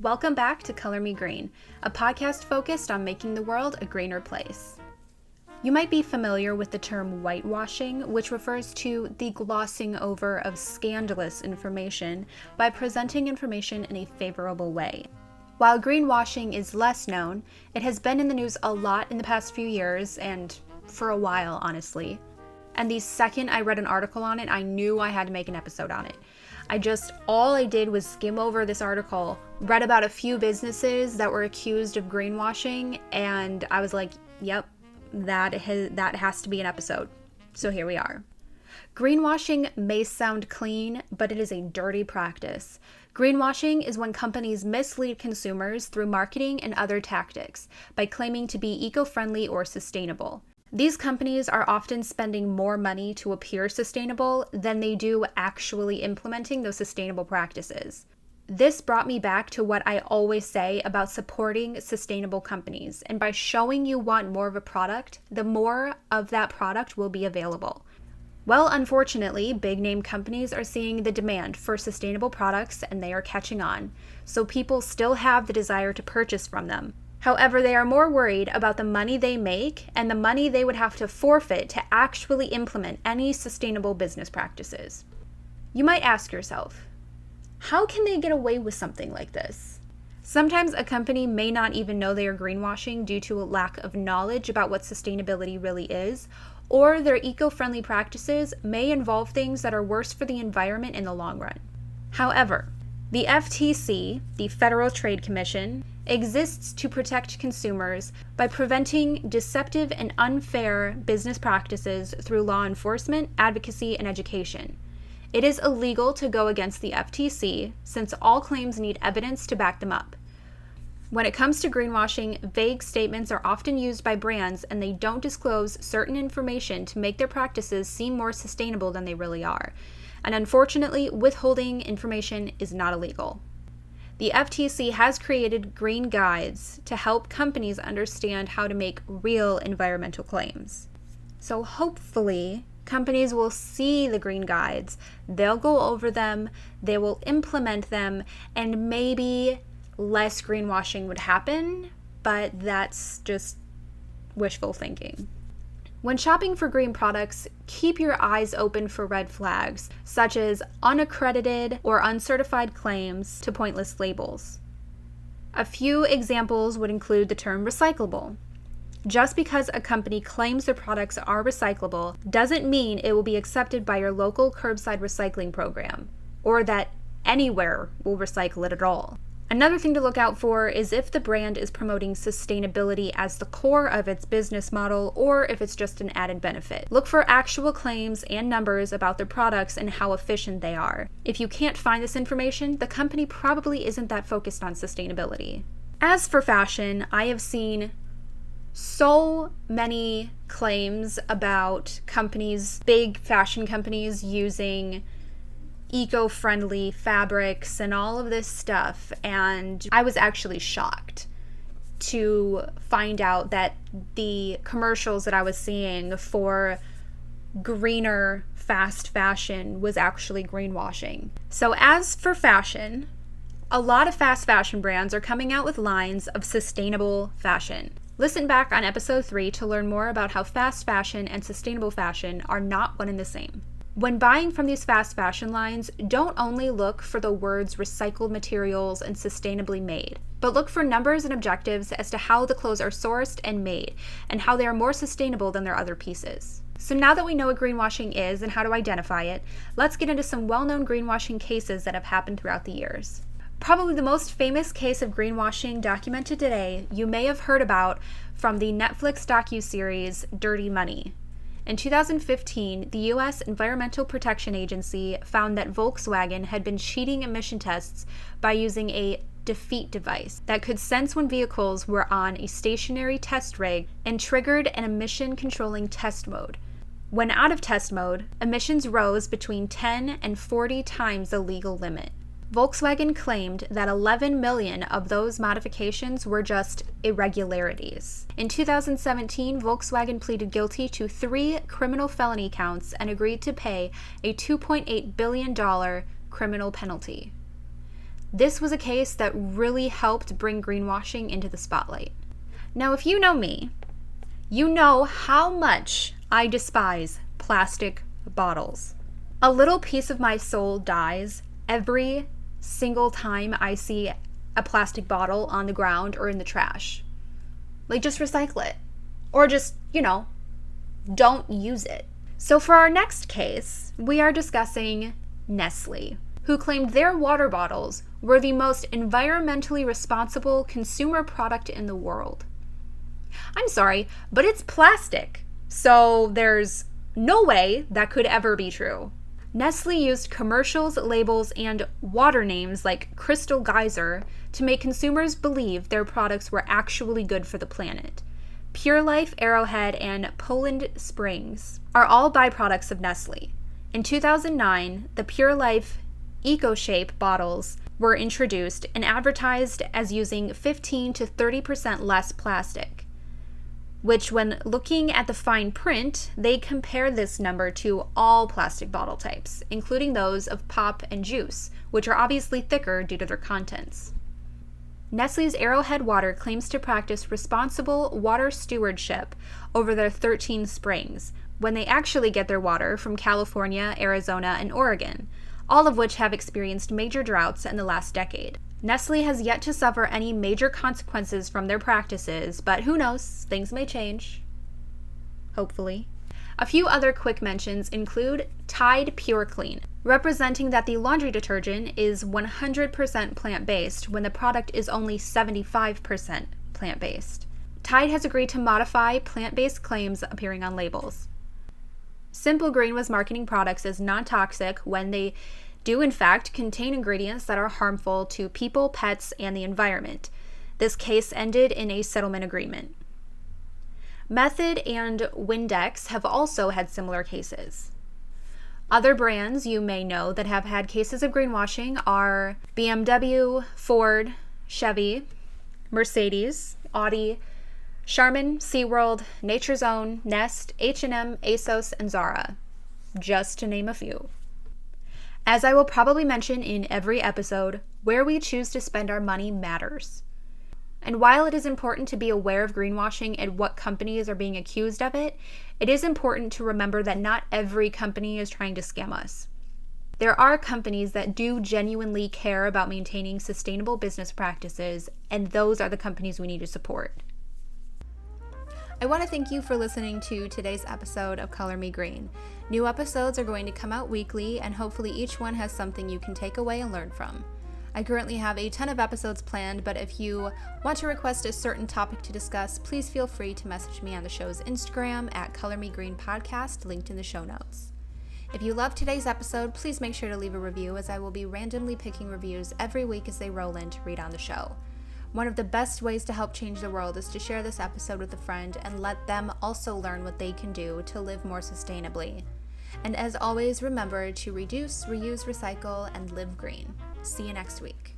Welcome back to Color Me Green, a podcast focused on making the world a greener place. You might be familiar with the term whitewashing, which refers to the glossing over of scandalous information by presenting information in a favorable way. While greenwashing is less known, it has been in the news a lot in the past few years, and for a while, honestly. And the second I read an article on it, I knew I had to make an episode on it. All I did was skim over this article, read about a few businesses that were accused of greenwashing, and I was like, yep, that has to be an episode. So here we are. Greenwashing may sound clean, but it is a dirty practice. Greenwashing is when companies mislead consumers through marketing and other tactics by claiming to be eco-friendly or sustainable. These companies are often spending more money to appear sustainable than they do actually implementing those sustainable practices. This brought me back to what I always say about supporting sustainable companies, and by showing you want more of a product, the more of that product will be available. Well, unfortunately, big name companies are seeing the demand for sustainable products and they are catching on, so people still have the desire to purchase from them. However, they are more worried about the money they make and the money they would have to forfeit to actually implement any sustainable business practices. You might ask yourself, how can they get away with something like this? Sometimes a company may not even know they are greenwashing due to a lack of knowledge about what sustainability really is, or their eco-friendly practices may involve things that are worse for the environment in the long run. However, the FTC, the Federal Trade Commission, exists to protect consumers by preventing deceptive and unfair business practices through law enforcement, advocacy, and education. It is illegal to go against the FTC since all claims need evidence to back them up. When it comes to greenwashing, vague statements are often used by brands and they don't disclose certain information to make their practices seem more sustainable than they really are. And unfortunately, withholding information is not illegal. The FTC has created green guides to help companies understand how to make real environmental claims. So hopefully, companies will see the green guides, they'll go over them, they will implement them, and maybe less greenwashing would happen, but that's just wishful thinking. When shopping for green products, keep your eyes open for red flags, such as unaccredited or uncertified claims to pointless labels. A few examples would include the term recyclable. Just because a company claims their products are recyclable doesn't mean it will be accepted by your local curbside recycling program, or that anywhere will recycle it at all. Another thing to look out for is if the brand is promoting sustainability as the core of its business model or if it's just an added benefit. Look for actual claims and numbers about their products and how efficient they are. If you can't find this information, the company probably isn't that focused on sustainability. As for fashion, I have seen so many claims about companies, big fashion companies, using eco-friendly fabrics and all of this stuff, and I was actually shocked to find out that the commercials that I was seeing for greener fast fashion was actually greenwashing. So as for fashion, a lot of fast fashion brands are coming out with lines of sustainable fashion. Listen back on episode 3 to learn more about how fast fashion and sustainable fashion are not one and the same. When buying from these fast fashion lines, don't only look for the words recycled materials and sustainably made, but look for numbers and objectives as to how the clothes are sourced and made, and how they are more sustainable than their other pieces. So now that we know what greenwashing is and how to identify it, let's get into some well-known greenwashing cases that have happened throughout the years. Probably the most famous case of greenwashing documented today you may have heard about from the Netflix docuseries Dirty Money. In 2015, the U.S. Environmental Protection Agency found that Volkswagen had been cheating emission tests by using a defeat device that could sense when vehicles were on a stationary test rig and triggered an emission-controlling test mode. When out of test mode, emissions rose between 10 and 40 times the legal limit. Volkswagen claimed that 11 million of those modifications were just irregularities. In 2017, Volkswagen pleaded guilty to 3 criminal felony counts and agreed to pay a $2.8 billion criminal penalty. This was a case that really helped bring greenwashing into the spotlight. Now, if you know me, you know how much I despise plastic bottles. A little piece of my soul dies every single time I see a plastic bottle on the ground or in the trash. Like, just recycle it. Or just, don't use it. So for our next case, we are discussing Nestle, who claimed their water bottles were the most environmentally responsible consumer product in the world. I'm sorry, but it's plastic, so there's no way that could ever be true. Nestle used commercials, labels, and water names like Crystal Geyser to make consumers believe their products were actually good for the planet. Pure Life, Arrowhead, and Poland Springs are all byproducts of Nestle. In 2009, the Pure Life EcoShape bottles were introduced and advertised as using 15 to 30% less plastic, which, when looking at the fine print, they compare this number to all plastic bottle types, including those of pop and juice, which are obviously thicker due to their contents. Nestle's Arrowhead Water claims to practice responsible water stewardship over their 13 springs, when they actually get their water from California, Arizona, and Oregon, all of which have experienced major droughts in the last decade. Nestle has yet to suffer any major consequences from their practices, but who knows, things may change. Hopefully. A few other quick mentions include Tide Pure Clean, representing that the laundry detergent is 100% plant-based when the product is only 75% plant-based. Tide has agreed to modify plant-based claims appearing on labels. Simple Green was marketing products as non-toxic when they do in fact contain ingredients that are harmful to people, pets, and the environment. This case ended in a settlement agreement. Method and Windex have also had similar cases. Other brands you may know that have had cases of greenwashing are BMW, Ford, Chevy, Mercedes, Audi, Charmin, SeaWorld, Nature's Own, Nest, H&M, ASOS, and Zara, just to name a few. As I will probably mention in every episode, where we choose to spend our money matters. And while it is important to be aware of greenwashing and what companies are being accused of it, it is important to remember that not every company is trying to scam us. There are companies that do genuinely care about maintaining sustainable business practices, and those are the companies we need to support. I want to thank you for listening to today's episode of Color Me Green. New episodes are going to come out weekly, and hopefully each one has something you can take away and learn from. I currently have a ton of episodes planned, but if you want to request a certain topic to discuss, please feel free to message me on the show's Instagram at Color Me Green Podcast, linked in the show notes. If you loved today's episode, please make sure to leave a review, as I will be randomly picking reviews every week as they roll in to read on the show. One of the best ways to help change the world is to share this episode with a friend and let them also learn what they can do to live more sustainably. And as always, remember to reduce, reuse, recycle, and live green. See you next week.